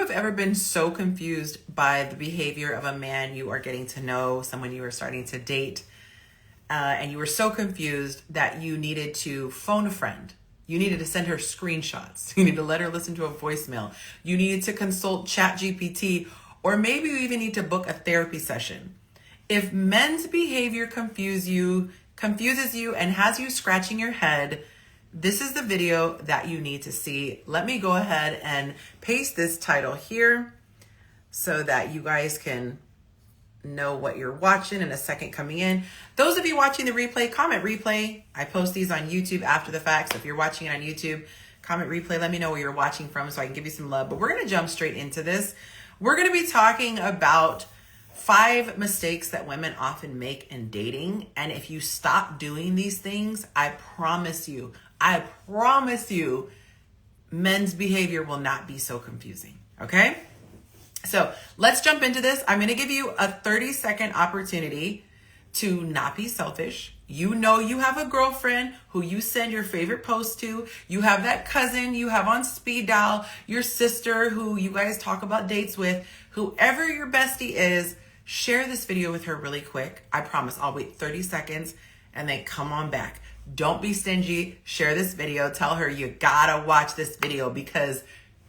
have ever been so confused by the behavior of a man you are getting to know, someone you are starting to date, and you were so confused that you needed to phone a friend? You needed to send her screenshots. You need to let her listen to a voicemail. You needed to consult ChatGPT, or maybe you even need to book a therapy session. If men's behavior confuses you and has you scratching your head, this is the video that you need to see. Let me go ahead and paste this title here so that you guys can know what you're watching in a second coming in. Those of you watching the replay, comment replay. I post these on YouTube after the fact. So if you're watching it on YouTube, comment replay. Let me know where you're watching from so I can give you some love. But we're going to jump straight into this. We're going to be talking about 5 mistakes that women often make in dating. And if you stop doing these things, I promise you, men's behavior will not be so confusing. Okay? So let's jump into this. I'm going to give you a 30-second opportunity to not be selfish. You know you have a girlfriend who you send your favorite post to. You have that cousin you have on speed dial, your sister who you guys talk about dates with. Whoever your bestie is, share this video with her really quick. I promise I'll wait 30 seconds and then come on back. Don't be stingy. Share this video. Tell her you gotta watch this video because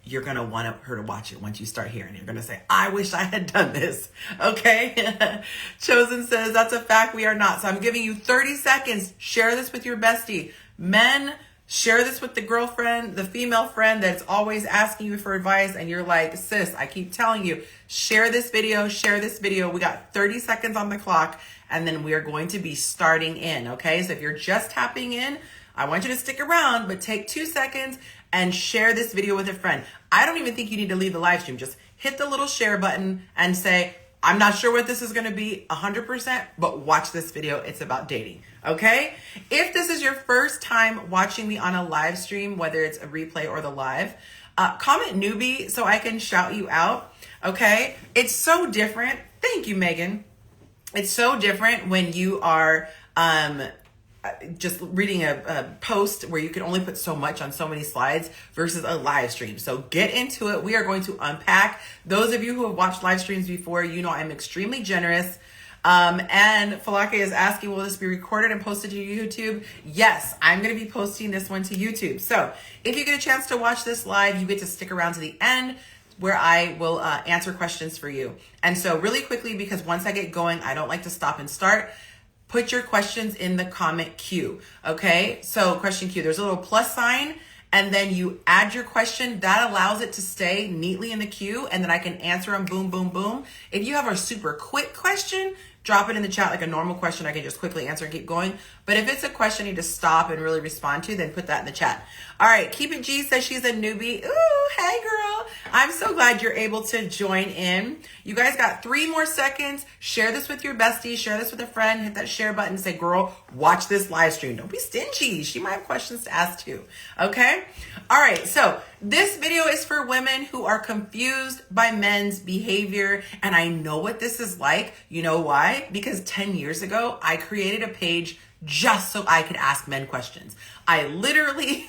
you're going to want her to watch it once you start hearing it. You're going to say, I wish I had done this. Okay. Chosen says, that's a fact. We are not. So I'm giving you 30 seconds. Share this with your bestie. Men, share this with the girlfriend, the female friend that's always asking you for advice. And you're like, sis, I keep telling you, share this video, share this video. We got 30 seconds on the clock and then we are going to be starting in. Okay. So if you're just tapping in, I want you to stick around, but take 2 seconds and share this video with a friend. I don't even think you need to leave the live stream. Just hit the little share button and say, I'm not sure what this is going to be 100%, but watch this video. It's about dating. Okay. If this is your first time watching me on a live stream, whether it's a replay or the live, comment newbie so I can shout you out. Okay. It's so different. Thank you, Megan. It's so different when you are, just reading a post where you can only put so much on so many slides versus a live stream. So get into it. We are going to unpack. Those of you who have watched live streams before, you know I'm extremely generous. And Falake is asking, will this be recorded and posted to YouTube? Yes, I'm going to be posting this one to YouTube. So if you get a chance to watch this live, you get to stick around to the end where I will answer questions for you. And so really quickly, because once I get going, I don't like to stop and start. Put your questions in the comment queue, okay? So question queue, there's a little plus sign, and then you add your question. That allows it to stay neatly in the queue, and then I can answer them, boom, boom, boom. If you have a super quick question, drop it in the chat like a normal question. I can just quickly answer and keep going. But if it's a question you need to stop and really respond to, then put that in the chat. All right, Keep It G says she's a newbie. Ooh, hey girl. I'm so glad you're able to join in. You guys got 3 more seconds. Share this with your bestie. Share this with a friend. Hit that share button. Say, girl, watch this live stream. Don't be stingy. She might have questions to ask too. Okay? All right, so this video is for women who are confused by men's behavior. And I know what this is like. You know why? Because 10 years ago, I created a page just so I could ask men questions. I literally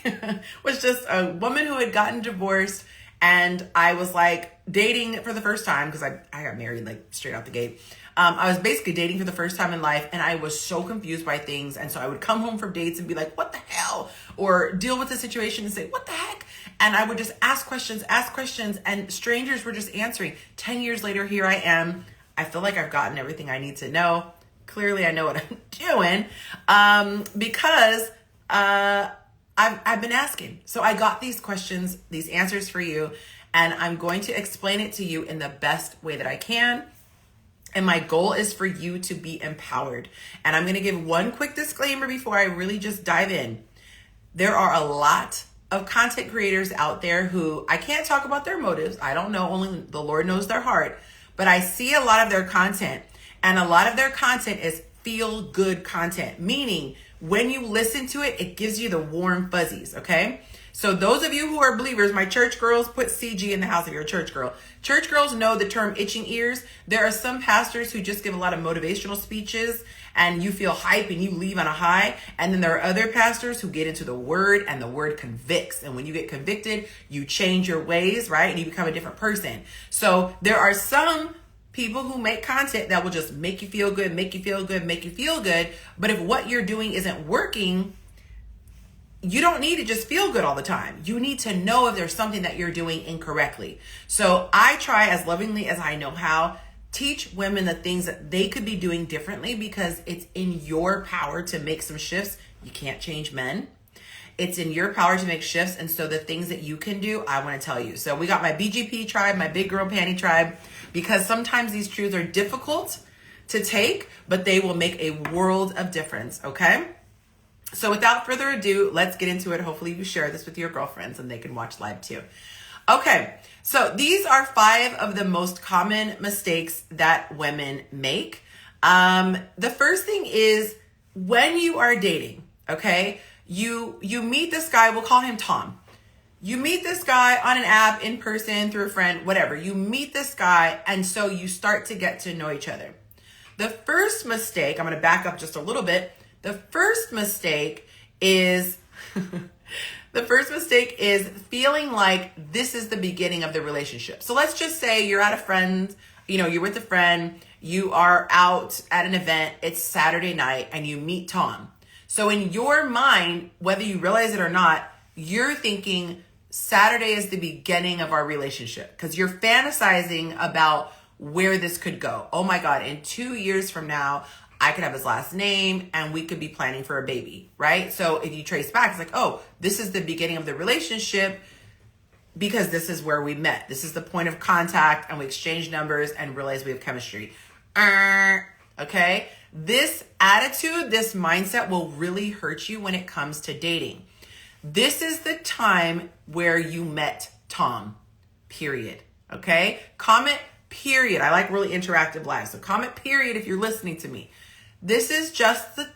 was just a woman who had gotten divorced, and I was like dating for the first time because I got married like straight out the gate. I was basically dating for the first time in life, and I was so confused by things. And so I would come home from dates and be like, what the hell? Or deal with the situation and say, what the heck? And I would just ask questions, and strangers were just answering. 10 years later, here I am. I feel like I've gotten everything I need to know. Clearly, I know what I'm doing because I've been asking. So I got these questions, these answers for you, and I'm going to explain it to you in the best way that I can. And my goal is for you to be empowered. And I'm going to give one quick disclaimer before I really just dive in. There are a lot of content creators out there who I can't talk about their motives. I don't know. Only the Lord knows their heart. But I see a lot of their content. And a lot of their content is feel good content, meaning when you listen to it, it gives you the warm fuzzies, okay? So those of you who are believers, my church girls, put CG in the house if you're a church girl. Church girls know the term itching ears. There are some pastors who just give a lot of motivational speeches and you feel hype and you leave on a high. And then there are other pastors who get into the word and the word convicts. And when you get convicted, you change your ways, right? And you become a different person. So there are some people who make content that will just make you feel good, make you feel good, make you feel good. But if what you're doing isn't working, you don't need to just feel good all the time. You need to know if there's something that you're doing incorrectly. So I try as lovingly as I know how, teach women the things that they could be doing differently because it's in your power to make some shifts. You can't change men. It's in your power to make shifts. And so the things that you can do, I want to tell you. So we got my BGP tribe, my big girl panty tribe, because sometimes these truths are difficult to take, but they will make a world of difference. Okay. So without further ado, let's get into it. Hopefully you share this with your girlfriends and they can watch live too. Okay, so these are 5 of the most common mistakes that women make. The first thing is when you are dating, okay, you meet this guy, we'll call him Tom. You meet this guy on an app, in person, through a friend, whatever. You meet this guy and so you start to get to know each other. The first mistake, I'm going to back up just a little bit. The first mistake is feeling like this is the beginning of the relationship. So let's just say you're at a friend, you're with a friend, you are out at an event, it's Saturday night, and you meet Tom. So in your mind, whether you realize it or not, you're thinking Saturday is the beginning of our relationship because you're fantasizing about where this could go. Oh my God, in 2 years from now, I could have his last name and we could be planning for a baby, right? So if you trace back, it's like, oh, this is the beginning of the relationship because this is where we met. This is the point of contact and we exchange numbers and realize we have chemistry. Okay? This attitude, this mindset will really hurt you when it comes to dating. This is the time where you met Tom, period. Okay? Comment period. I like really interactive live. So comment period if you're listening to me. This is just the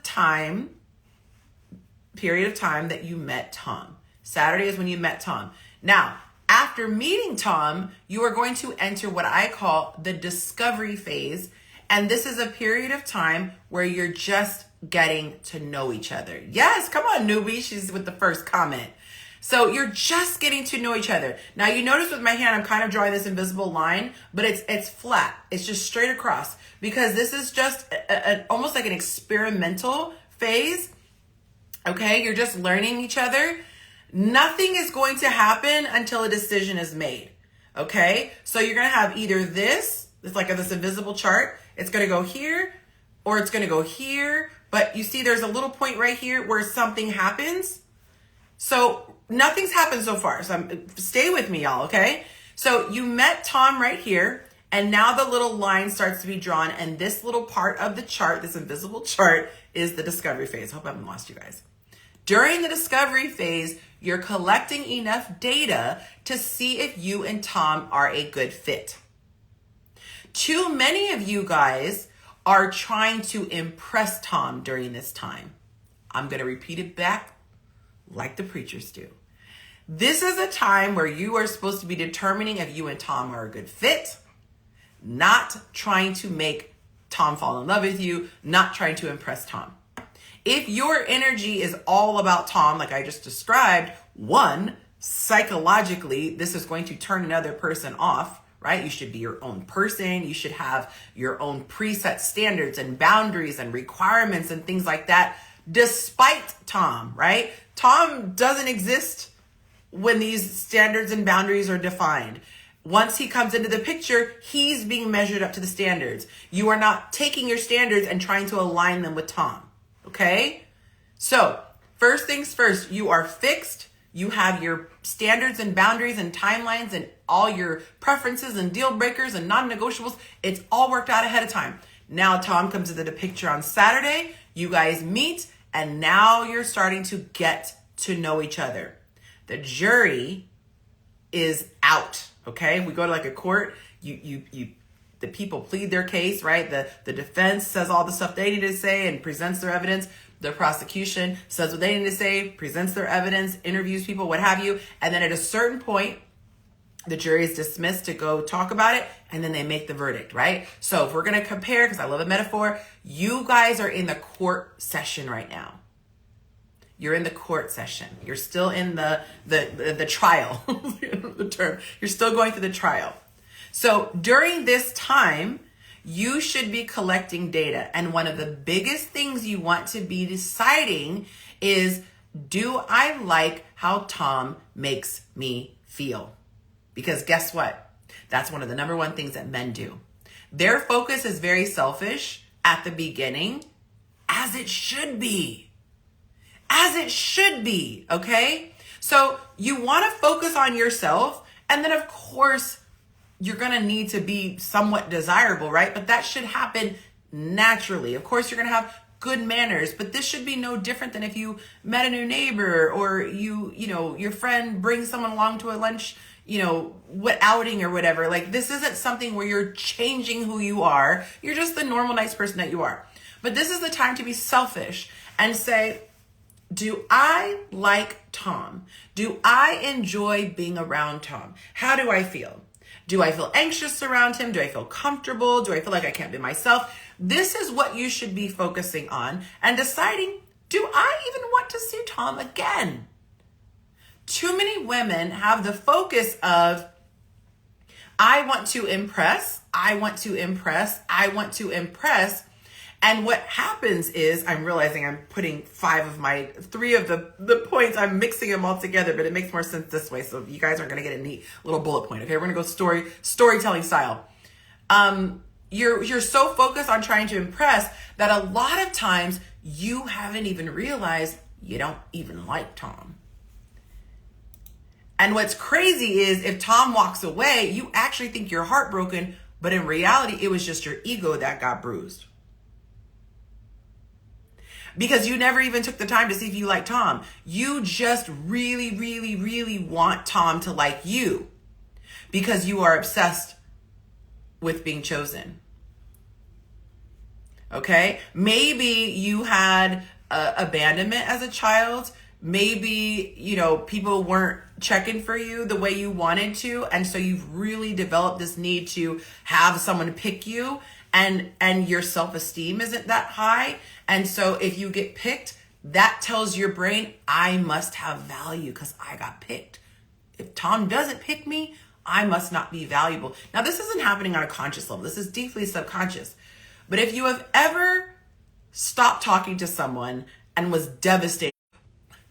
period of time that you met Tom. Saturday is when you met Tom. Now, after meeting Tom, you are going to enter what I call the discovery phase. And this is a period of time where you're just getting to know each other. Yes, come on, newbie. She's with the first comment. So you're just getting to know each other. Now you notice with my hand, I'm kind of drawing this invisible line, but it's flat. It's just straight across because this is just almost like an experimental phase. Okay, you're just learning each other. Nothing is going to happen until a decision is made. Okay, so you're going to have either this, it's like this invisible chart. It's going to go here or it's going to go here. But you see there's a little point right here where something happens. So nothing's happened so far. So stay with me, y'all, okay? So you met Tom right here, and now the little line starts to be drawn, and this little part of the chart, this invisible chart, is the discovery phase. I hope I haven't lost you guys. During the discovery phase, you're collecting enough data to see if you and Tom are a good fit. Too many of you guys are trying to impress Tom during this time. I'm going to repeat it back like the preachers do. This is a time where you are supposed to be determining if you and Tom are a good fit, not trying to make Tom fall in love with you, not trying to impress Tom. If your energy is all about Tom, like I just described, one, psychologically, this is going to turn another person off, right? You should be your own person. You should have your own preset standards and boundaries and requirements and things like that, despite Tom, right? Tom doesn't exist when these standards and boundaries are defined. Once he comes into the picture, he's being measured up to the standards. You are not taking your standards and trying to align them with Tom. Okay? So, first things first, you are fixed. You have your standards and boundaries and timelines and all your preferences and deal breakers and non-negotiables. It's all worked out ahead of time. Now Tom comes into the picture on Saturday. You guys meet, and now you're starting to get to know each other. The jury is out, okay? We go to like a court, the people plead their case, right? The defense says all the stuff they need to say and presents their evidence. The prosecution says what they need to say, presents their evidence, interviews people, what have you. And then at a certain point, the jury is dismissed to go talk about it, and then they make the verdict, right? So if we're going to compare, because I love a metaphor, you guys are in the court session right now. You're in the court session. You're still in the trial, the term. You're still going through the trial. So during this time, you should be collecting data. And one of the biggest things you want to be deciding is, do I like how Tom makes me feel? Because guess what? That's one of the number one things that men do. Their focus is very selfish at the beginning, as it should be. As it should be, okay? So you want to focus on yourself, and then of course, you're going to need to be somewhat desirable, right? But that should happen naturally. Of course, you're going to have good manners, but this should be no different than if you met a new neighbor, or your friend brings someone along to a lunch, what outing or whatever. Like, this isn't something where you're changing who you are. You're just the normal, nice person that you are. But this is the time to be selfish and say, do I like Tom? Do I enjoy being around Tom? How do I feel? Do I feel anxious around him? Do I feel comfortable? Do I feel like I can't be myself? This is what you should be focusing on and deciding, do I even want to see Tom again? Too many women have the focus of, I want to impress, I want to impress, I want to impress. And what happens is, I'm realizing I'm putting three of the points, I'm mixing them all together, but it makes more sense this way. So you guys aren't going to get a neat little bullet point. Okay, we're going to go storytelling style. You're so focused on trying to impress that a lot of times you haven't even realized you don't even like Tom. And what's crazy is, if Tom walks away, you actually think you're heartbroken, but in reality, it was just your ego that got bruised. Because you never even took the time to see if you like Tom. You just really, really, really want Tom to like you because you are obsessed with being chosen. Okay? Maybe you had abandonment as a child. Maybe, people weren't checking for you the way you wanted to. And so you've really developed this need to have someone pick you, and your self-esteem isn't that high. And so if you get picked, that tells your brain, I must have value because I got picked. If Tom doesn't pick me, I must not be valuable. Now, this isn't happening on a conscious level. This is deeply subconscious. But if you have ever stopped talking to someone and was devastated,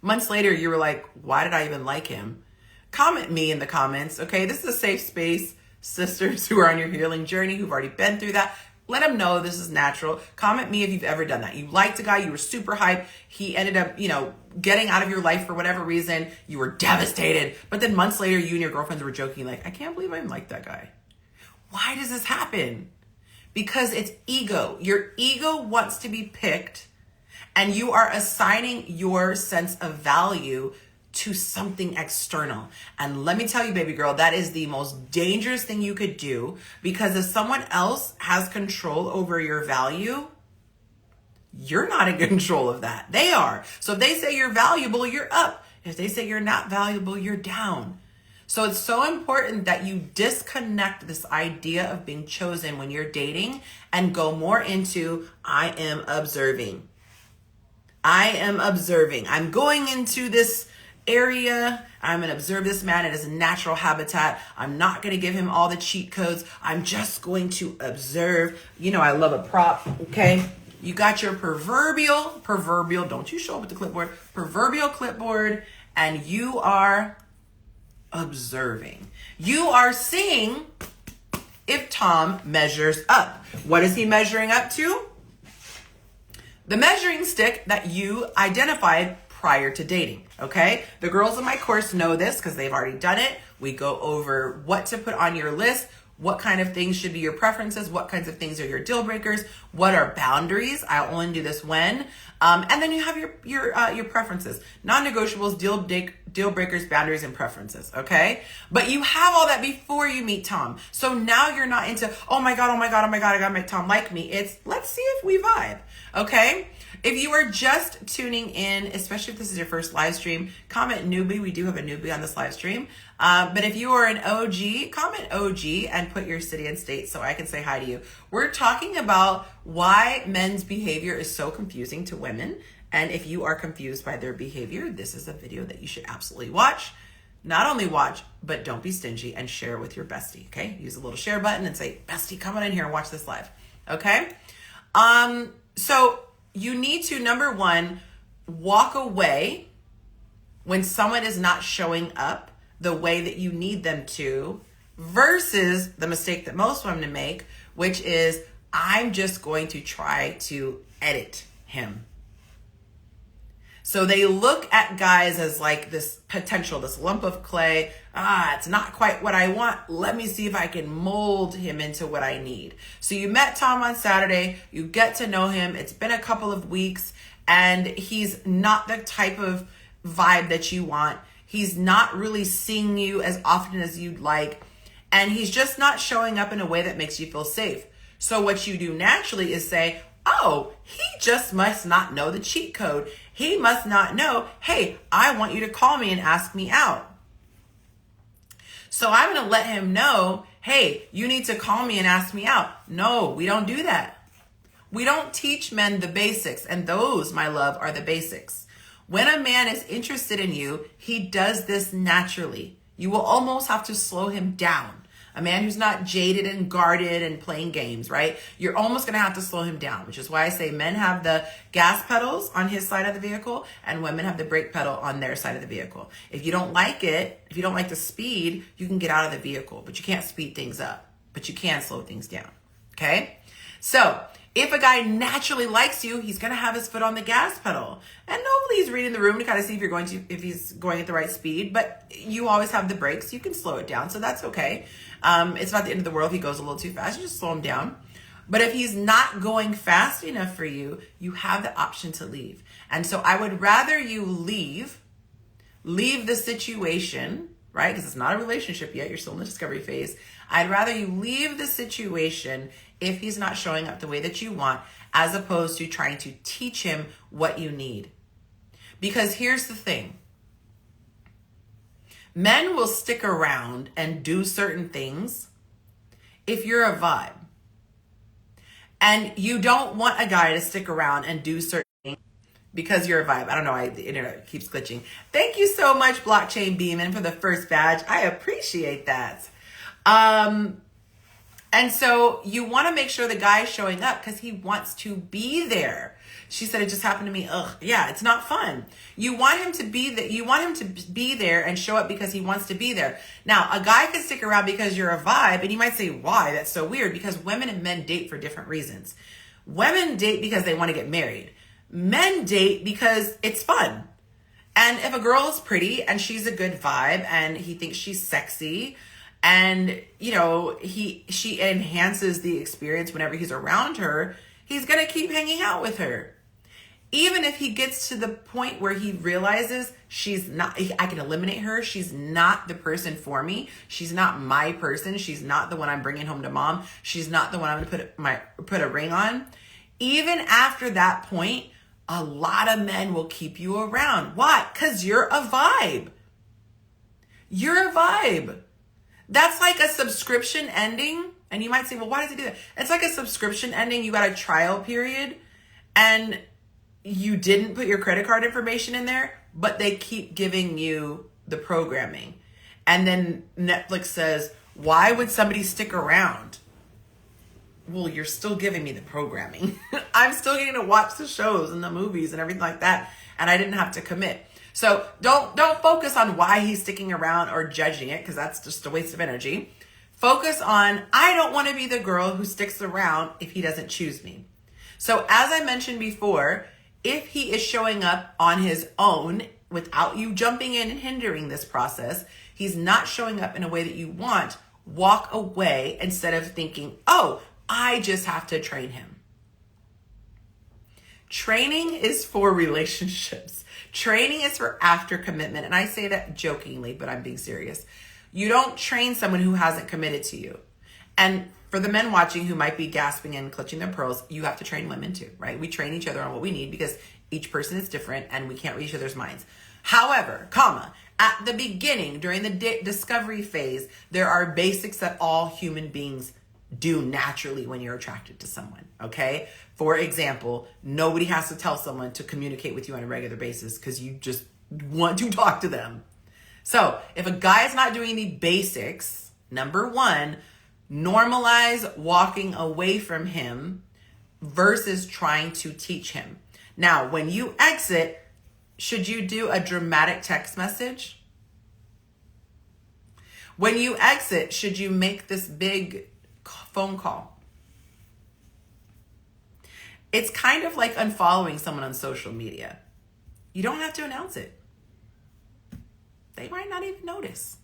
months later, you were like, why did I even like him? Comment me in the comments, okay? This is a safe space. Sisters who are on your healing journey, who've already been through that, let them know this is natural. Comment me if you've ever done that. You liked a guy, you were super hyped. He ended up, getting out of your life for whatever reason. You were devastated. But then months later, you and your girlfriends were joking like, I can't believe I even like that guy. Why does this happen? Because it's ego. Your ego wants to be picked, and you are assigning your sense of value to something external. And let me tell you, baby girl, that is the most dangerous thing you could do, because if someone else has control over your value, you're not in control of that. They are. So if they say you're valuable, you're up. If they say you're not valuable, you're down. So it's so important that you disconnect this idea of being chosen when you're dating and go more into, I am observing. I am observing. I'm going into this area. I'm going to observe this man in his natural habitat. I'm not going to give him all the cheat codes. I'm just going to observe. I love a prop. Okay. You got your proverbial, don't you show up with the clipboard, proverbial clipboard, and you are observing. You are seeing if Tom measures up. What is he measuring up to? The measuring stick that you identified prior to dating, okay? The girls in my course know this because they've already done it. We go over what to put on your list, what kind of things should be your preferences, what kinds of things are your deal breakers, what are boundaries. I'll only do this when. And then you have your preferences, non-negotiables, deal breakers, boundaries, and preferences, okay? But you have all that before you meet Tom. So now you're not into, oh my God, I gotta make Tom like me. It's, let's see if we vibe, okay? If you are just tuning in, especially if this is your first live stream, comment newbie. We do have a newbie on this live stream. But if you are an OG, comment OG and put your city and state so I can say hi to you. We're talking about why men's behavior is so confusing to women. And if you are confused by their behavior, this is a video that you should absolutely watch. Not only watch, but don't be stingy and share it with your bestie, okay? Use a little share button and say, bestie, come on in here and watch this live, okay? So you need to, number one, walk away when someone is not showing up the way that you need them to, versus the mistake that most women make, which is, I'm just going to try to edit him. So they look at guys as like this potential, this lump of clay. It's not quite what I want. Let me see if I can mold him into what I need. So you met Tom on Saturday. You get to know him. It's been a couple of weeks and he's not the type of vibe that you want. He's not really seeing you as often as you'd like. And he's just not showing up in a way that makes you feel safe. So what you do naturally is say, oh, he just must not know the cheat code. He must not know, hey, I want you to call me and ask me out. So I'm going to let him know, hey, you need to call me and ask me out. No, we don't do that. We don't teach men the basics. And those, my love, are the basics. When a man is interested in you, he does this naturally. You will almost have to slow him down. A man who's not jaded and guarded and playing games, right? You're almost going to have to slow him down, which is why I say men have the gas pedals on his side of the vehicle and women have the brake pedal on their side of the vehicle. If you don't like it, if you don't like the speed, you can get out of the vehicle, but you can't speed things up, but you can slow things down, okay? So if a guy naturally likes you, he's going to have his foot on the gas pedal. And nobody's reading the room to kind of see if he's going at the right speed, but you always have the brakes. You can slow it down, so that's okay. It's not the end of the world if he goes a little too fast. You just slow him down. But if he's not going fast enough for you, you have the option to leave. And so I would rather you leave the situation, right? Because it's not a relationship yet. You're still in the discovery phase. I'd rather you leave the situation if he's not showing up the way that you want, as opposed to trying to teach him what you need. Because here's the thing. Men will stick around and do certain things if you're a vibe. And you don't want a guy to stick around and do certain things because you're a vibe. I don't know why the internet keeps glitching. Thank you so much, Blockchain Beeman, for the first badge. I appreciate that. And so you want to make sure the guy's showing up because he wants to be there. She said, it just happened to me. Ugh, yeah, it's not fun. You want him to be there. You want him to be there and show up because he wants to be there. Now, a guy can stick around because you're a vibe, and you might say, why? That's so weird, because women and men date for different reasons. Women date because they want to get married. Men date because it's fun. And if a girl is pretty and she's a good vibe and he thinks she's sexy, and she enhances the experience whenever he's around her, he's going to keep hanging out with her. Even if he gets to the point where he realizes I can eliminate her. She's not the person for me. She's not my person. She's not the one I'm bringing home to mom. She's not the one I'm going to put a ring on. Even after that point, a lot of men will keep you around. Why? Because you're a vibe. You're a vibe. That's like a subscription ending. And you might say, well, why does he do that? It's like a subscription ending. You got a trial period and you didn't put your credit card information in there, but they keep giving you the programming. And then Netflix says, why would somebody stick around? Well, you're still giving me the programming. I'm still getting to watch the shows and the movies and everything like that. And I didn't have to commit. So don't focus on why he's sticking around or judging it, because that's just a waste of energy. Focus on, I don't want to be the girl who sticks around if he doesn't choose me. So as I mentioned before, if he is showing up on his own without you jumping in and hindering this process, he's not showing up in a way that you want, walk away instead of thinking, oh, I just have to train him. Training is for relationships. Training is for after commitment. And I say that jokingly, but I'm being serious. You don't train someone who hasn't committed to you. And for the men watching who might be gasping and clutching their pearls, you have to train women too, right? We train each other on what we need because each person is different and we can't read each other's minds. However, at the beginning, during the discovery phase, there are basics that all human beings do naturally when you're attracted to someone, okay? For example, nobody has to tell someone to communicate with you on a regular basis because you just want to talk to them. So if a guy is not doing the basics, number one, normalize walking away from him versus trying to teach him. Now, when you exit, should you do a dramatic text message? When you exit, should you make this big phone call? It's kind of like unfollowing someone on social media. You don't have to announce it. They might not even notice.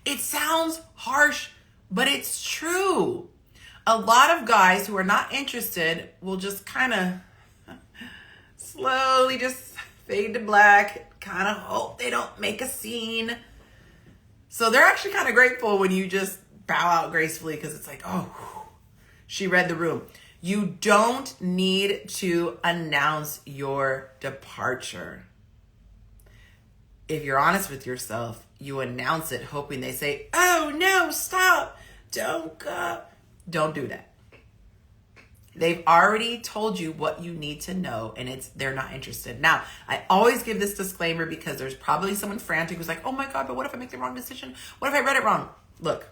It sounds harsh, but it's true. A lot of guys who are not interested will just kind of slowly just fade to black, kind of hope they don't make a scene. So they're actually kind of grateful when you just bow out gracefully because it's like, oh, she read the room. You don't need to announce your departure. If you're honest with yourself, you announce it hoping they say, oh no, stop, don't go. Don't do that. They've already told you what you need to know and they're not interested. Now, I always give this disclaimer because there's probably someone frantic who's like, oh my God, but what if I make the wrong decision? What if I read it wrong? Look,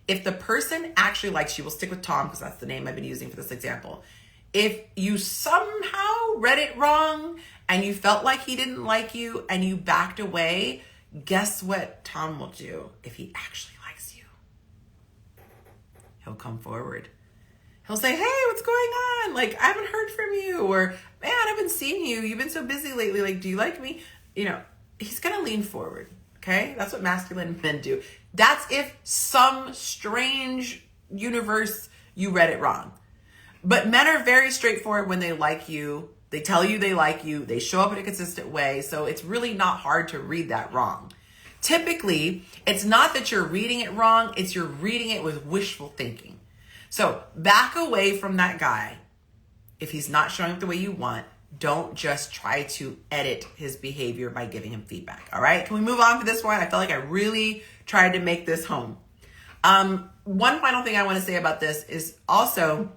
if the person actually likes you, we'll stick with Tom because that's the name I've been using for this example. If you somehow read it wrong and you felt like he didn't like you and you backed away, guess what Tom will do if he actually likes you? He'll come forward. He'll say, hey, what's going on? Like, I haven't heard from you. Or, man, I haven't seen you. You've been so busy lately. Like, do you like me? You know, he's going to lean forward. Okay? That's what masculine men do. That's if some strange universe you read it wrong. But men are very straightforward when they like you. They tell you they like you. They show up in a consistent way. So it's really not hard to read that wrong. Typically, it's not that you're reading it wrong. It's you're reading it with wishful thinking. So back away from that guy. If he's not showing up the way you want, don't just try to edit his behavior by giving him feedback. All right. Can we move on for this one? I felt like I really tried to make this home. One final thing I want to say about this is also,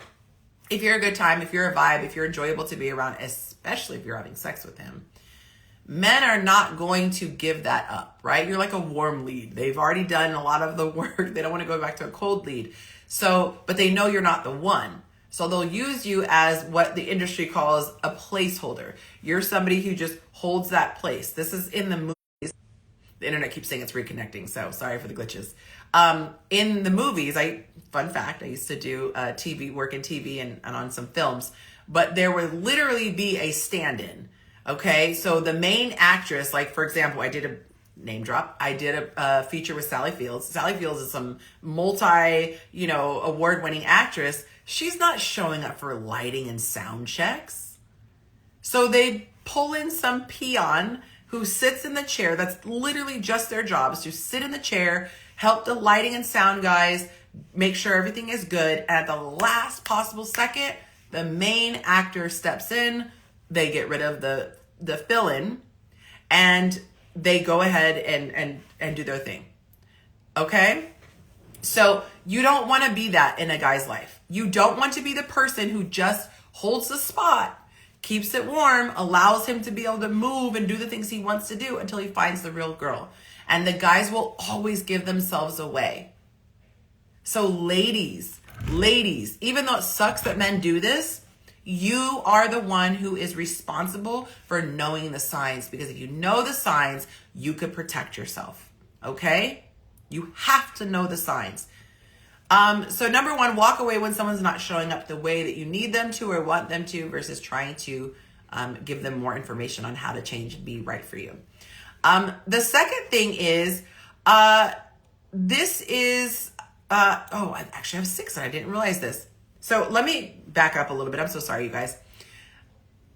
if you're a good time, if you're a vibe, if you're enjoyable to be around, especially if you're having sex with him, men are not going to give that up, right? You're like a warm lead. They've already done a lot of the work. They don't want to go back to a cold lead. So, but they know you're not the one. So they'll use you as what the industry calls a placeholder. You're somebody who just holds that place. This is in the movies. The internet keeps saying it's reconnecting, so sorry for the glitches. In the movies, fun fact, I used to do work in TV and on some films, but there would literally be a stand-in. Okay, so the main actress, like for example, I did a name drop. I did a feature with Sally Fields. Sally Fields is some award-winning actress. She's not showing up for lighting and sound checks. So they pull in some peon who sits in the chair. That's literally just their job, is to sit in the chair, help the lighting and sound guys, make sure everything is good. And at the last possible second, the main actor steps in. They get rid of the fill-in and they go ahead and do their thing. Okay? So you don't want to be that in a guy's life. You don't want to be the person who just holds the spot, keeps it warm, allows him to be able to move and do the things he wants to do until he finds the real girl. And the guys will always give themselves away. So ladies, even though it sucks that men do this, you are the one who is responsible for knowing the signs, because if you know the signs, you could protect yourself. Okay? You have to know the signs. So number one, walk away when someone's not showing up the way that you need them to or want them to versus trying to give them more information on how to change and be right for you. The second thing is, I actually have 6 and I didn't realize this. So let me back up a little bit. I'm so sorry, you guys.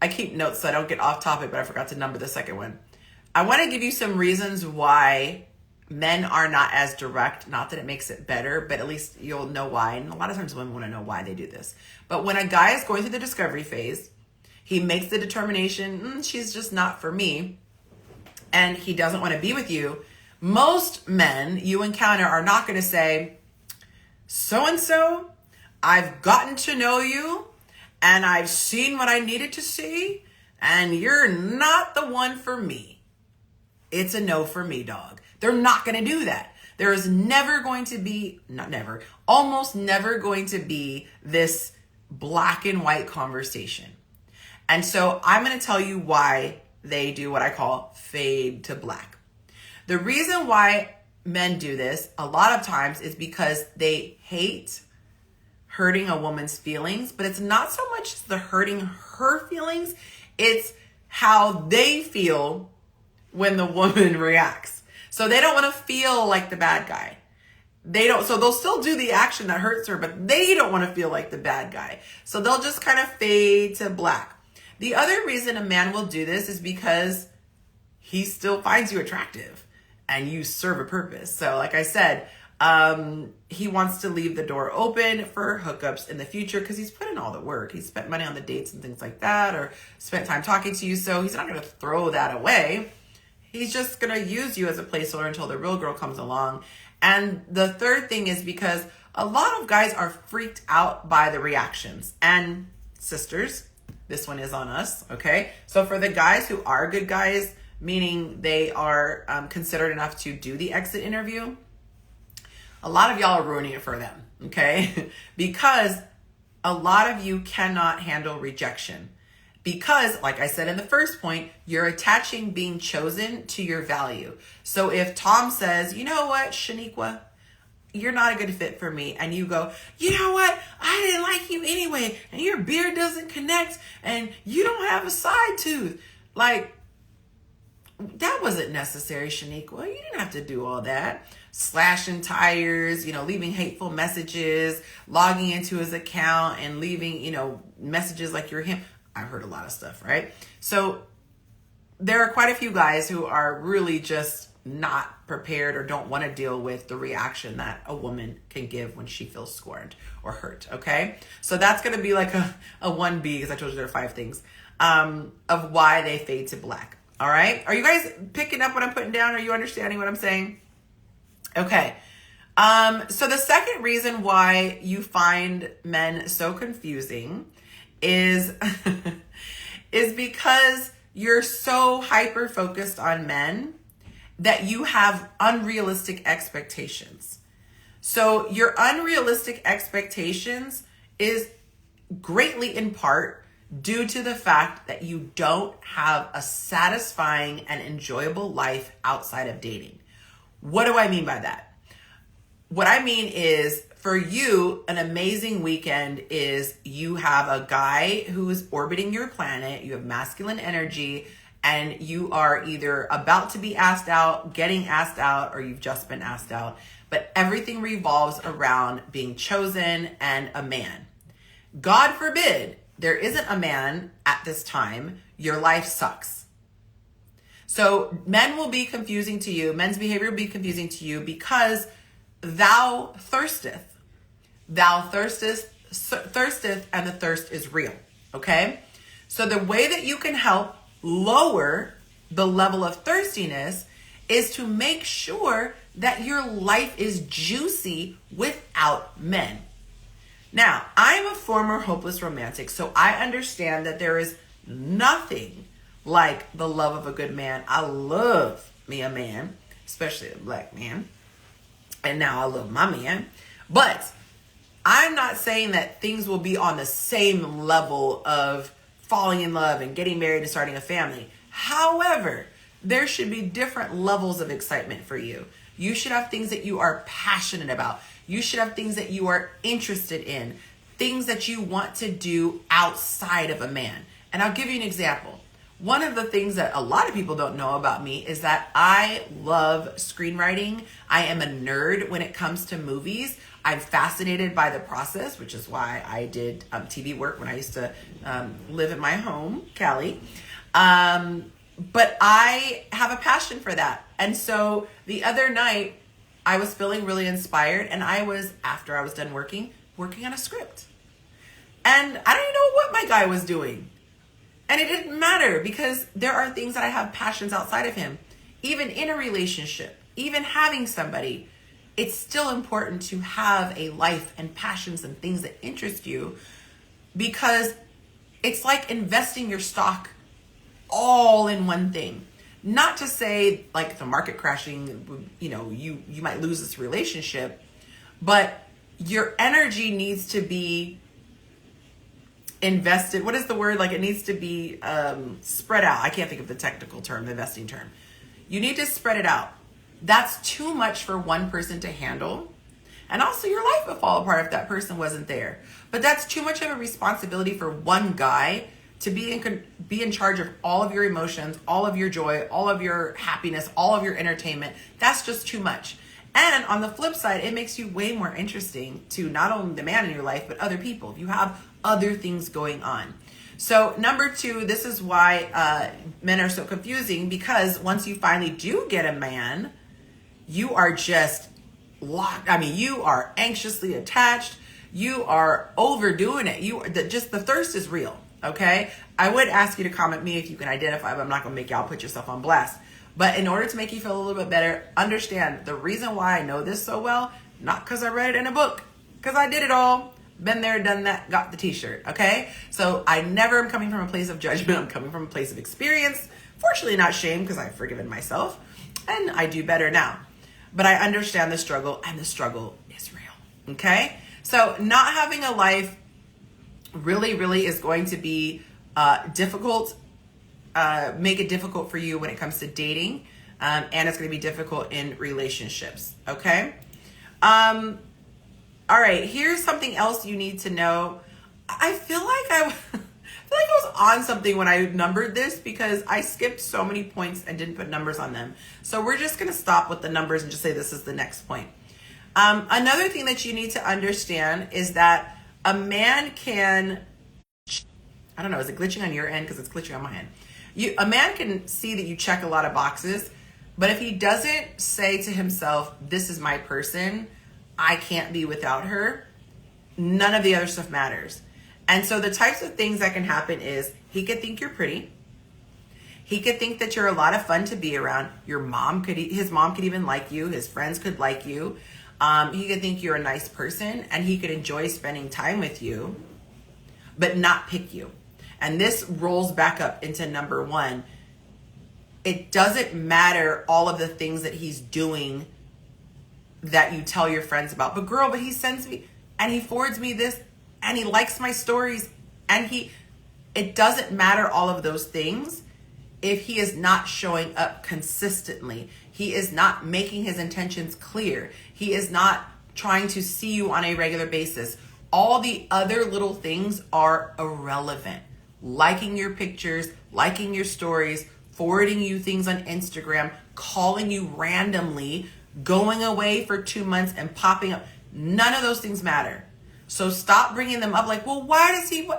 I keep notes so I don't get off topic, but I forgot to number the second one. I want to give you some reasons why Men are not as direct, not that it makes it better, but at least you'll know why. And a lot of times women want to know why they do this. But when a guy is going through the discovery phase, he makes the determination, she's just not for me, and he doesn't want to be with you. Most men you encounter are not going to say, so-and-so, I've gotten to know you, and I've seen what I needed to see, and you're not the one for me. It's a no for me, dog. They're not going to do that. There is never going to be, not never, almost never going to be this black and white conversation. And so I'm going to tell you why they do what I call fade to black. The reason why men do this a lot of times is because they hate hurting a woman's feelings, but it's not so much the hurting her feelings, it's how they feel when the woman reacts. So they don't want to feel like the bad guy. So they'll still do the action that hurts her, but they don't want to feel like the bad guy. So they'll just kind of fade to black. The other reason a man will do this is because he still finds you attractive and you serve a purpose. So like I said, he wants to leave the door open for hookups in the future because he's put in all the work. He's spent money on the dates and things like that, or spent time talking to you. So he's not going to throw that away. He's just going to use you as a placeholder until the real girl comes along. And the third thing is because a lot of guys are freaked out by the reactions. And sisters, this one is on us, okay? So for the guys who are good guys, meaning they are considered enough to do the exit interview, a lot of y'all are ruining it for them, okay? Because a lot of you cannot handle rejection. Because, like I said in the first point, you're attaching being chosen to your value. So if Tom says, you know what, Shaniqua, you're not a good fit for me. And you go, you know what, I didn't like you anyway. And your beard doesn't connect. And you don't have a side tooth. Like, that wasn't necessary, Shaniqua. You didn't have to do all that. Slashing tires, leaving hateful messages, logging into his account and leaving, messages like you're him. I've heard a lot of stuff, right? So there are quite a few guys who are really just not prepared or don't want to deal with the reaction that a woman can give when she feels scorned or hurt, okay? So that's going to be like a 1B, because I told you there are 5 things of why they fade to black, all right? Are you guys picking up what I'm putting down? Are you understanding what I'm saying? Okay. So the second reason why you find men so confusing is because you're so hyper focused on men that you have unrealistic expectations. So your unrealistic expectations is greatly in part due to the fact that you don't have a satisfying and enjoyable life outside of dating. What do I mean by that? What I mean is, for you, an amazing weekend is you have a guy who is orbiting your planet, you have masculine energy, and you are either about to be asked out, getting asked out, or you've just been asked out. But everything revolves around being chosen and a man. God forbid there isn't a man at this time, your life sucks. So men will be confusing to you, men's behavior will be confusing to you because thou thirsteth. Thou thirsteth, and the thirst is real, okay? So the way that you can help lower the level of thirstiness is to make sure that your life is juicy without men. Now, I'm a former hopeless romantic, so I understand that there is nothing like the love of a good man. I love me a man, especially a black man. And now I love my man. But I'm not saying that things will be on the same level of falling in love and getting married and starting a family. However, there should be different levels of excitement for you. You should have things that you are passionate about. You should have things that you are interested in, things that you want to do outside of a man. And I'll give you an example. One of the things that a lot of people don't know about me is that I love screenwriting. I am a nerd when it comes to movies. I'm fascinated by the process, which is why I did TV work when I used to live in my home, Cali. But I have a passion for that. And so the other night, I was feeling really inspired, and after I was done working on a script. And I don't even know what my guy was doing. And it didn't matter, because there are things that I have passions outside of him. Even in a relationship, even having somebody, it's still important to have a life and passions and things that interest you, because it's like investing your stock all in one thing. Not to say like the market crashing, you might lose this relationship, but your energy needs to be invested. What is the word? Like, it needs to be spread out. I can't think of the technical term, the investing term. You need to spread it out. That's too much for one person to handle. And also your life would fall apart if that person wasn't there. But that's too much of a responsibility for one guy to be in charge of all of your emotions, all of your joy, all of your happiness, all of your entertainment. That's just too much. And on the flip side, it makes you way more interesting to not only the man in your life, but other people. If you have other things going on. So number 2, this is why men are so confusing, because once you finally do get a man, you are just locked. I mean, you are anxiously attached. You are overdoing it. The thirst is real. Okay. I would ask you to comment me if you can identify, but I'm not going to make y'all put yourself on blast. But in order to make you feel a little bit better, understand the reason why I know this so well, not because I read it in a book, because I did it all. Been there, done that, got the t-shirt. Okay. So I never am coming from a place of judgment. I'm coming from a place of experience. Fortunately, not shame, because I've forgiven myself and I do better now. But I understand the struggle, and the struggle is real. Okay. So not having a life really, really is going to be difficult, make it difficult for you when it comes to dating. And it's going to be difficult in relationships. Okay. All right. Here's something else you need to know. I feel like I was on something when I numbered this, because I skipped so many points and didn't put numbers on them. So we're just going to stop with the numbers and just say this is the next point. Another thing that you need to understand is that a man can, I don't know, is it glitching on your end? Because it's glitching on my end. A man can see that you check a lot of boxes, but if he doesn't say to himself, this is my person, I can't be without her, none of the other stuff matters. And so the types of things that can happen is he could think you're pretty. He could think that you're a lot of fun to be around. His mom could even like you. His friends could like you. He could think you're a nice person, and he could enjoy spending time with you, but not pick you. And this rolls back up into number 1. It doesn't matter all of the things that he's doing that you tell your friends about. But girl, he sends me and he forwards me this and he likes my stories, and it doesn't matter all of those things if he is not showing up consistently. He is not making his intentions clear. He is not trying to see you on a regular basis. All the other little things are irrelevant. Liking your pictures, liking your stories, forwarding you things on Instagram, calling you randomly, going away for 2 months and popping up. None of those things matter. So stop bringing them up like, well, why does he?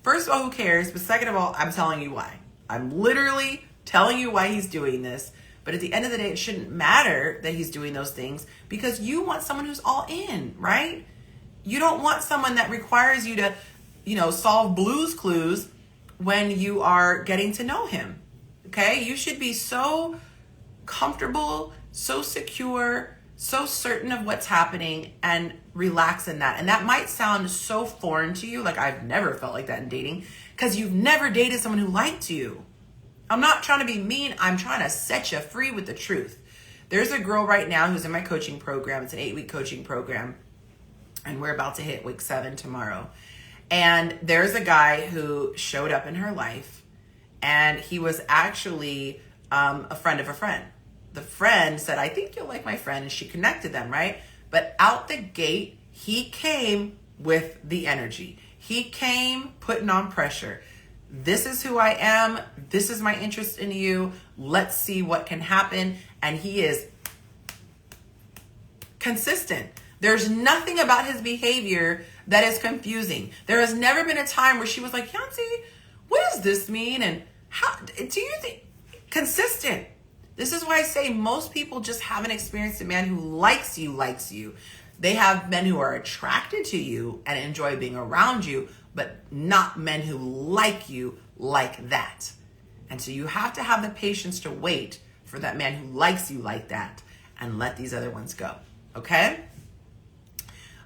First of all, who cares? But second of all, I'm telling you why. I'm literally telling you why he's doing this. But at the end of the day, it shouldn't matter that he's doing those things, because you want someone who's all in, right? You don't want someone that requires you to, solve Blue's Clues when you are getting to know him. Okay? You should be so comfortable, so secure, so certain of what's happening, and relax in that. And that might sound so foreign to you, like I've never felt like that in dating, because you've never dated someone who liked you. I'm not trying to be mean. I'm trying to set you free with the truth. There's a girl right now who's in my coaching program. It's an 8-week coaching program, and we're about to hit week 7 tomorrow. And there's a guy who showed up in her life, and he was actually a friend of a friend. The friend said, I think you'll like my friend, and she connected them, right? But out the gate, he came with the energy. He came putting on pressure. This is who I am. This is my interest in you. Let's see what can happen. And he is consistent. There's nothing about his behavior that is confusing. There has never been a time where she was like, Yonci, what does this mean? And how do you think? Consistent. This is why I say most people just haven't experienced a man who likes you. They have men who are attracted to you and enjoy being around you, but not men who like you like that. And so you have to have the patience to wait for that man who likes you like that and let these other ones go. Okay?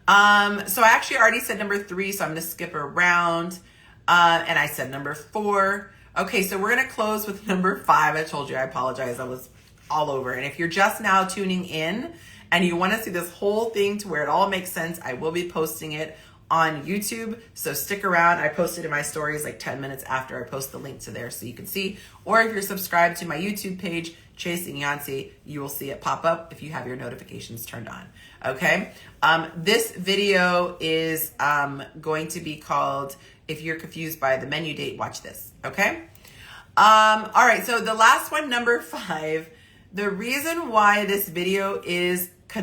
So I actually already said number 3, so I'm going to skip around. And I said number 4. Okay, so we're going to close with number 5. I told you, I apologize. I was all over. And if you're just now tuning in and you want to see this whole thing to where it all makes sense, I will be posting it on YouTube. So stick around. I posted in my stories like 10 minutes after I post the link to there so you can see. Or if you're subscribed to my YouTube page, Chasing Yonci, you will see it pop up if you have your notifications turned on. Okay. This video is going to be called, if you're confused by the menu date, watch this. Okay. All right. So the last one, number 5, the reason why this video is I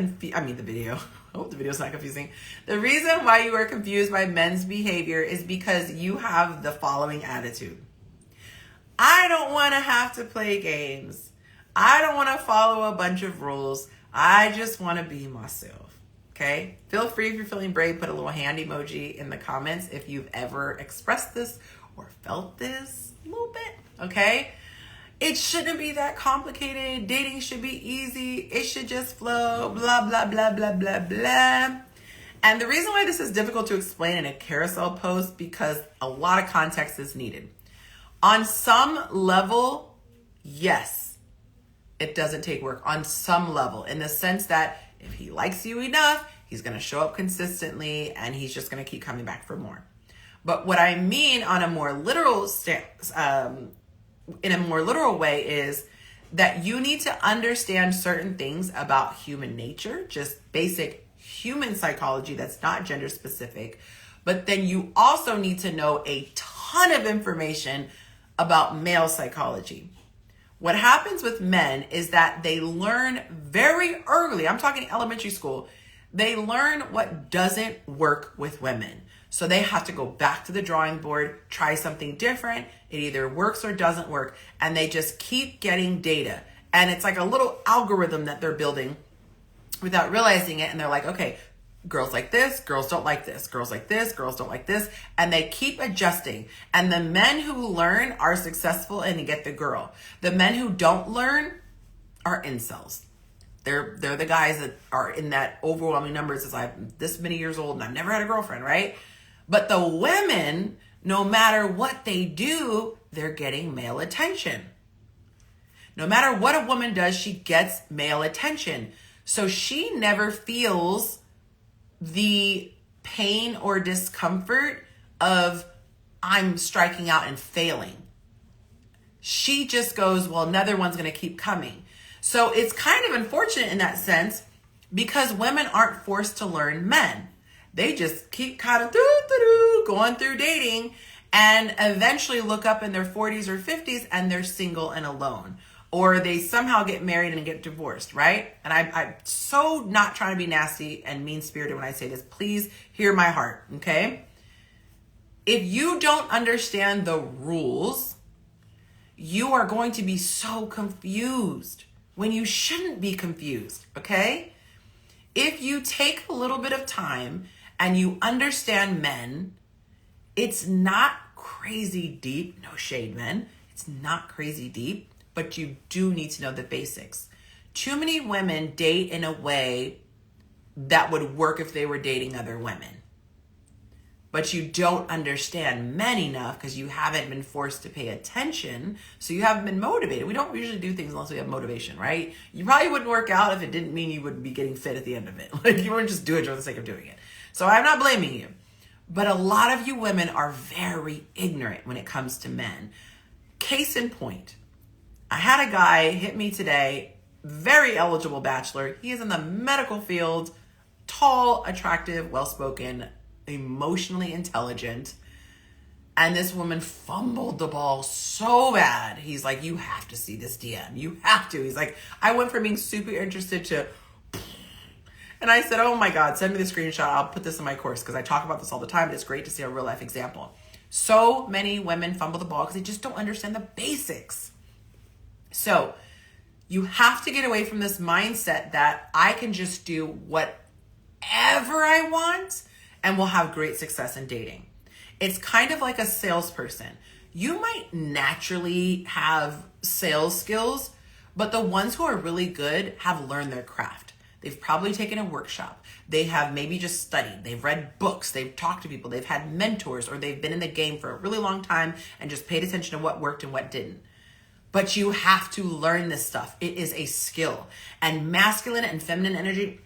hope the video's not confusing. The reason why you are confused by men's behavior is because you have the following attitude. I don't want to have to play games. I don't want to follow a bunch of rules. I just want to be myself. Okay? Feel free, if you're feeling brave, put a little hand emoji in the comments if you've ever expressed this or felt this a little bit. Okay? It shouldn't be that complicated. Dating should be easy. It should just flow. Blah, blah, blah, blah, blah, blah. And the reason why this is difficult to explain in a carousel post, because a lot of context is needed. On some level, yes, it doesn't take work. On some level, in the sense that if he likes you enough, he's going to show up consistently and he's just going to keep coming back for more. But what I mean on a more literal in a more literal way is that you need to understand certain things about human nature, just basic human psychology that's not gender specific. But then you also need to know a ton of information about male psychology. What happens with men is that they learn very early, I'm talking elementary school, they learn what doesn't work with women. So they have to go back to the drawing board, try something different. It either works or doesn't work. And they just keep getting data. And it's like a little algorithm that they're building without realizing it. And they're like, okay, girls like this, girls don't like this, girls like this, girls don't like this. And they keep adjusting. And the men who learn are successful and get the girl. The men who don't learn are incels. They're the guys that are in that overwhelming numbers as I'm this many years old and I've never had a girlfriend, right? But the women, no matter what they do, they're getting male attention. No matter what a woman does, she gets male attention. So she never feels the pain or discomfort of I'm striking out and failing. She just goes, well, another one's going to keep coming. So it's kind of unfortunate in that sense because women aren't forced to learn men. They just keep kind of going through dating and eventually look up in their 40s or 50s and they're single and alone. Or they somehow get married and get divorced, right? And I'm so not trying to be nasty and mean-spirited when I say this. Please hear my heart, okay? If you don't understand the rules, you are going to be so confused when you shouldn't be confused, okay? If you take a little bit of time and you understand men, it's not crazy deep. No shade, men. It's not crazy deep, but you do need to know the basics. Too many women date in a way that would work if they were dating other women. But you don't understand men enough because you haven't been forced to pay attention. So you haven't been motivated. We don't usually do things unless we have motivation, right? You probably wouldn't work out if it didn't mean you would be getting fit at the end of it. Like you wouldn't just do it for the sake of doing it. So I'm not blaming you. But a lot of you women are very ignorant when it comes to men. Case in point, I had a guy hit me today, very eligible bachelor. He is in the medical field, tall, attractive, well-spoken, emotionally intelligent. And this woman fumbled the ball so bad. He's like, you have to see this DM. You have to. He's like, I went from being super interested to... And I said, oh my God, send me the screenshot. I'll put this in my course because I talk about this all the time. And it's great to see a real life example. So many women fumble the ball because they just don't understand the basics. So you have to get away from this mindset that I can just do whatever I want and will have great success in dating. It's kind of like a salesperson. You might naturally have sales skills, but the ones who are really good have learned their craft. They've probably taken a workshop. They have maybe just studied. They've read books. They've talked to people. They've had mentors, or they've been in the game for a really long time and just paid attention to what worked and what didn't. But you have to learn this stuff. It is a skill. And masculine and feminine energy,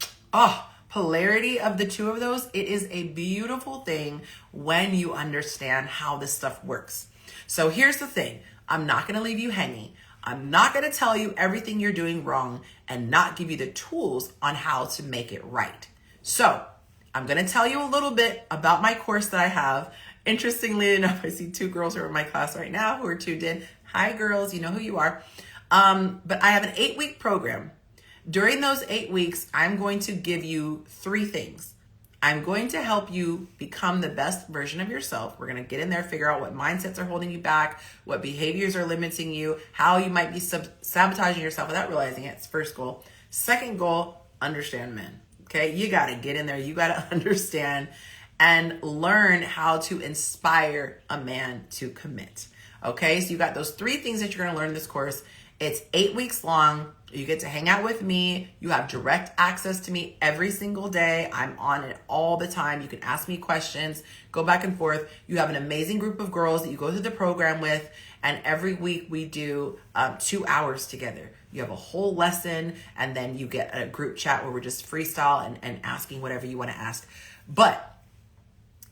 polarity of the two of those, it is a beautiful thing when you understand how this stuff works. So here's the thing. I'm not going to leave you hanging. I'm not going to tell you everything you're doing wrong and not give you the tools on how to make it right. So I'm going to tell you a little bit about my course that I have. Interestingly enough, I see 2 girls who are in my class right now who are tuned in. Hi, girls. You know who you are. But I have an 8-week program. During those 8 weeks, I'm going to give you 3 things. I'm going to help you become the best version of yourself. We're going to get in there, figure out what mindsets are holding you back, what behaviors are limiting you, how you might be sabotaging yourself without realizing it. It's first goal. Second goal, understand men. Okay, you got to get in there. You got to understand and learn how to inspire a man to commit. Okay, so you got those 3 things that you're going to learn in this course. It's 8 weeks long. You get to hang out with me. You have direct access to me every single day. I'm on it all the time. You can ask me questions, go back and forth. You have an amazing group of girls that you go through the program with. And every week we do 2 hours together. You have a whole lesson, and then you get a group chat where we're just freestyle and asking whatever you want to ask. But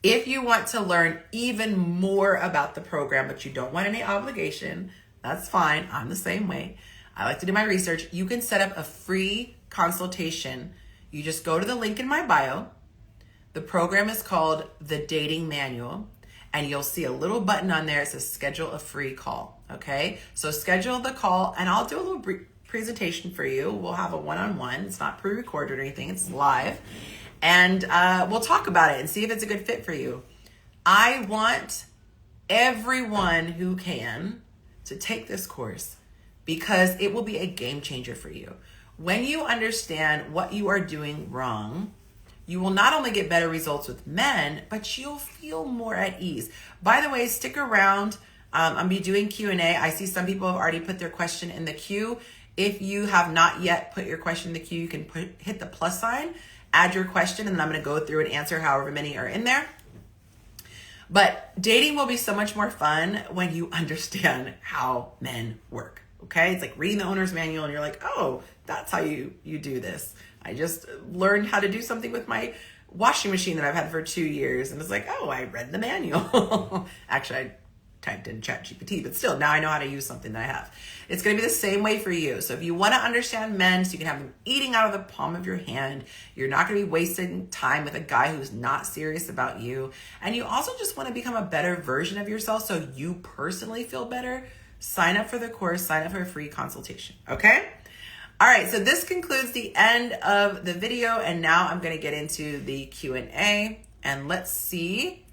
if you want to learn even more about the program, but you don't want any obligation, that's fine. I'm the same way. I like to do my research. You can set up a free consultation. You just go to the link in my bio. The program is called The Dating Manual, and you'll see a little button on there. It says schedule a free call. Okay, so schedule the call, and I'll do a little presentation for you. We'll have a one-on-one. It's not pre-recorded or anything. It's live, and we'll talk about it and see if it's a good fit for you. I want everyone who can to take this course, because it will be a game changer for you. When you understand what you are doing wrong, you will not only get better results with men, but you'll feel more at ease. By the way, stick around. I'm going to be doing Q&A. I see some people have already put their question in the queue. If you have not yet put your question in the queue, you can hit the plus sign, add your question, and then I'm going to go through and answer however many are in there. But dating will be so much more fun when you understand how men work. Okay, it's like reading the owner's manual and you're like, oh, that's how you do this. I just learned how to do something with my washing machine that I've had for 2 years. And it's like, oh, I read the manual. Actually, I typed in ChatGPT, but still, now I know how to use something that I have. It's going to be the same way for you. So if you want to understand men so you can have them eating out of the palm of your hand, you're not going to be wasting time with a guy who's not serious about you. And you also just want to become a better version of yourself so you personally feel better. Sign up for the course, sign up for a free consultation, okay? All right, so this concludes the end of the video, and now I'm gonna get into the Q&A, and let's see.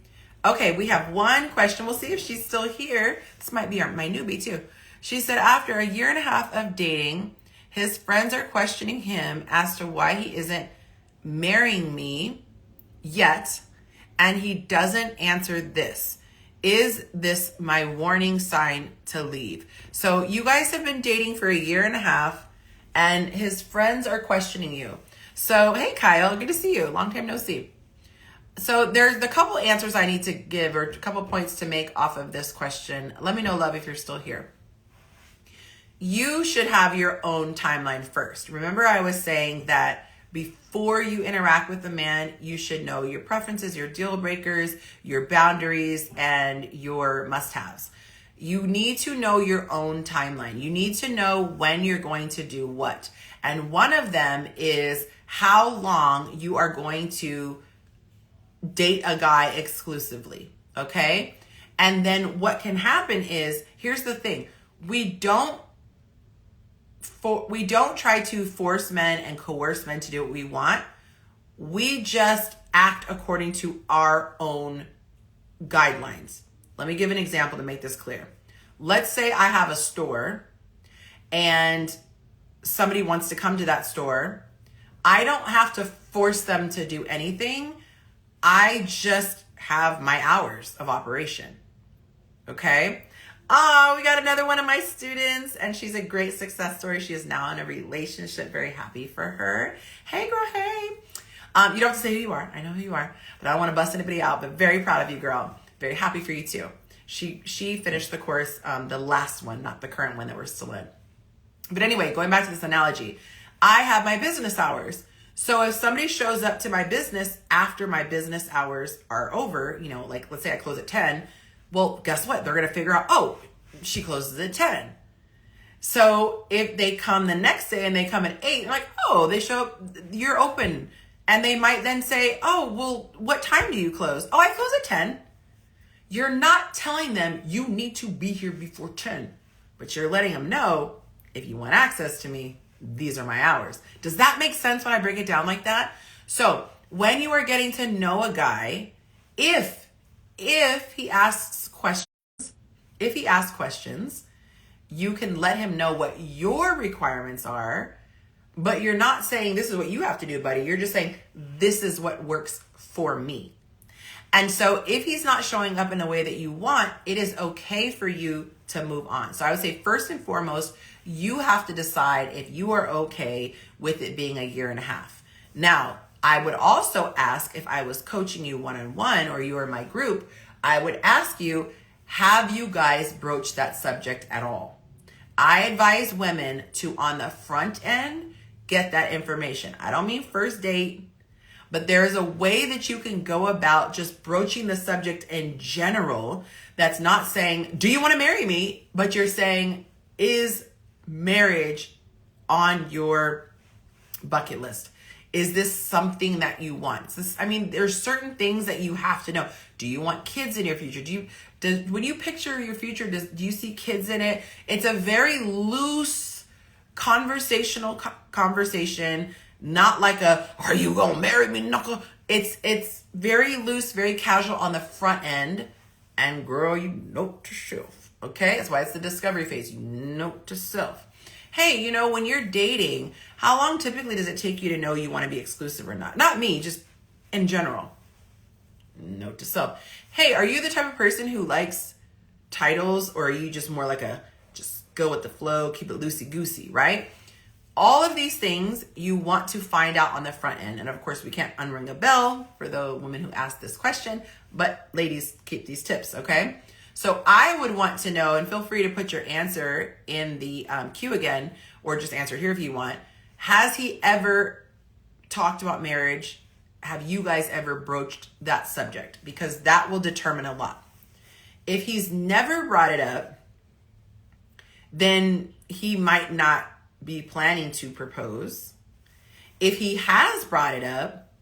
Okay, we have one question. We'll see if she's still here. This might be my newbie too. She said, after 1.5 years of dating, his friends are questioning him as to why he isn't marrying me yet, and he doesn't answer this. Is this my warning sign to leave? So you guys have been dating for 1.5 years, and his friends are questioning you. So, hey, Kyle, good to see you. Long time no see. So there's a couple answers I need to give, or a couple points to make off of this question. Let me know, love, if you're still here. You should have your own timeline first. Remember, I was saying that before you interact with a man, you should know your preferences, your deal breakers, your boundaries, and your must-haves. You need to know your own timeline. You need to know when you're going to do what. And one of them is how long you are going to date a guy exclusively, okay? And then what can happen is, here's the thing. We don't try to force men and coerce men to do what we want. We just act according to our own guidelines. Let me give an example to make this clear. Let's say I have a store and somebody wants to come to that store, I don't have to force them to do anything. I just have my hours of operation. Okay? Oh, we got another one of my students, and she's a great success story. She is now in a relationship. Very happy for her. Hey, girl, hey. You don't have to say who you are. I know who you are, but I don't want to bust anybody out, but very proud of you, girl. Very happy for you, too. She finished the course, the last one, not the current one that we're still in. But anyway, going back to this analogy, I have my business hours. So if somebody shows up to my business after my business hours are over, you know, like let's say I close at 10, well, guess what? They're going to figure out, oh, she closes at 10. So if they come the next day and they come at 8, like, oh, they show up, you're open. And they might then say, oh, well, what time do you close? Oh, I close at 10. You're not telling them you need to be here before 10, but you're letting them know, if you want access to me, these are my hours. Does that make sense when I break it down like that? So when you are getting to know a guy, if he asks questions, you can let him know what your requirements are, but you're not saying this is what you have to do, buddy. You're just saying this is what works for me. And so if he's not showing up in the way that you want, it is okay for you to move on. So I would say first and foremost, you have to decide if you are okay with it being 1.5 years. Now, I would also ask, if I was coaching you one-on-one or you were in my group, I would ask you, have you guys broached that subject at all? I advise women to, on the front end, get that information. I don't mean first date, but there is a way that you can go about just broaching the subject in general that's not saying, do you want to marry me? But you're saying, is marriage on your bucket list? Is this something that you want? There's certain things that you have to know. Do you want kids in your future? When you picture your future, do you see kids in it? It's a very loose conversational conversation, not like are you gonna marry me, knuckle? It's very loose, very casual on the front end. And girl, you note to self. Okay? That's why it's the discovery phase. You note to self. Hey, when you're dating, how long typically does it take you to know you want to be exclusive or not? Not me, just in general. Note to self. Hey, are you the type of person who likes titles, or are you just more like just go with the flow, keep it loosey-goosey, right? All of these things you want to find out on the front end. And of course, we can't unring a bell for the women who asked this question, but ladies, keep these tips, okay? So I would want to know, and feel free to put your answer in the queue again, or just answer here if you want. Has he ever talked about marriage? Have you guys ever broached that subject? Because that will determine a lot. If he's never brought it up, then he might not be planning to propose. If he has brought it up,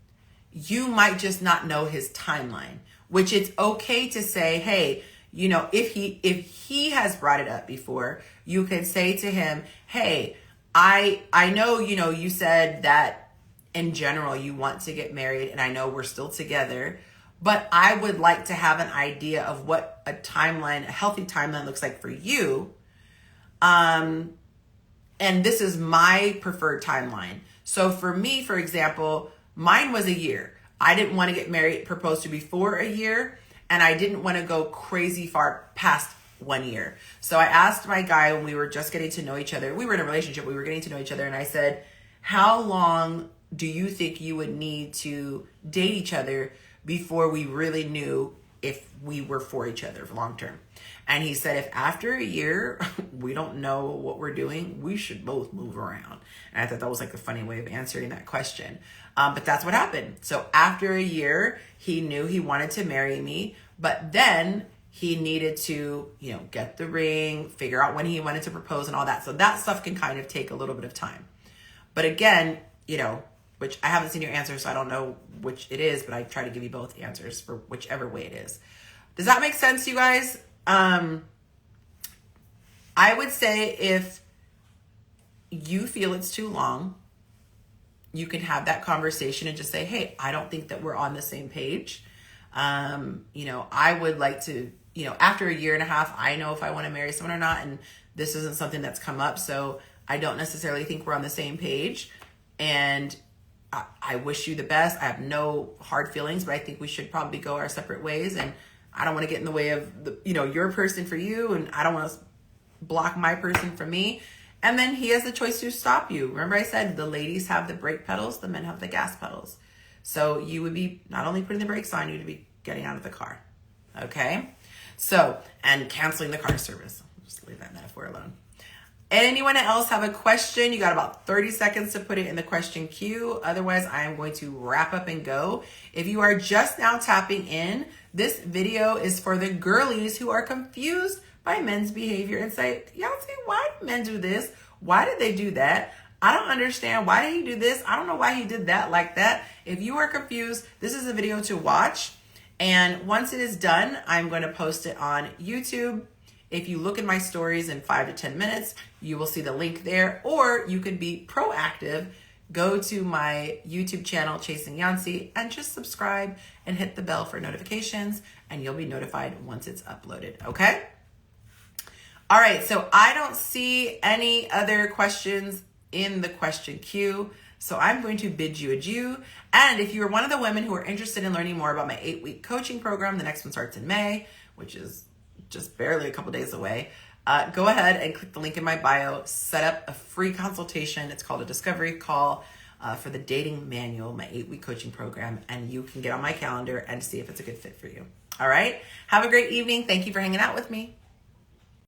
you might just not know his timeline, which it's okay to say, hey, if he has brought it up before, you can say to him, hey, I know, you said that in general you want to get married, and I know we're still together, but I would like to have an idea of what a healthy timeline looks like for you. And this is my preferred timeline. So for me, for example, mine was 1 year. I didn't want to get proposed to before 1 year, and I didn't want to go crazy far past 1 year. So I asked my guy when we were just getting to know each other. We were in a relationship. We were getting to know each other. And I said, how long do you think you would need to date each other before we really knew if we were for each other long term? And he said, if after 1 year, we don't know what we're doing, we should both move around. And I thought that was like a funny way of answering that question. But that's what happened. So after 1 year, he knew he wanted to marry me, but then he needed to, get the ring, figure out when he wanted to propose and all that. So that stuff can kind of take a little bit of time. But again, which I haven't seen your answer, so I don't know which it is, but I try to give you both answers for whichever way it is. Does that make sense, you guys? I would say if you feel it's too long, you can have that conversation and just say, hey, I don't think that we're on the same page. I would like to, after a year and a half, I know if I want to marry someone or not. And this isn't something that's come up. So I don't necessarily think we're on the same page. And I wish you the best. I have no hard feelings, but I think we should probably go our separate ways. And I don't want to get in the way of your person for you. And I don't want to block my person from me. And then he has the choice to stop you. Remember I said the ladies have the brake pedals, the men have the gas pedals. So you would be not only putting the brakes on, you would be getting out of the car. Okay? So, and canceling the car service. I'll just leave that metaphor alone. Anyone else have a question? You got about 30 seconds to put it in the question queue. Otherwise, I am going to wrap up and go. If you are just now tapping in, this video is for the girlies who are confused by men's behavior and say, Yonci, why do men do this? Why did they do that? I don't understand. Why did he do this? I don't know why he did that like that. If you are confused, this is a video to watch. And once it is done, I'm going to post it on YouTube. If you look at my stories in 5 to 10 minutes, you will see the link there. Or you could be proactive. Go to my YouTube channel, Chasing Yonci, and just subscribe and hit the bell for notifications. And you'll be notified once it's uploaded. Okay? All right, so I don't see any other questions in the question queue. So I'm going to bid you adieu. And if you're one of the women who are interested in learning more about my 8-week coaching program, the next one starts in May, which is just barely a couple days away. Go ahead and click the link in my bio, set up a free consultation. It's called a discovery call for the dating manual, my 8-week coaching program. And you can get on my calendar and see if it's a good fit for you. All right. Have a great evening. Thank you for hanging out with me.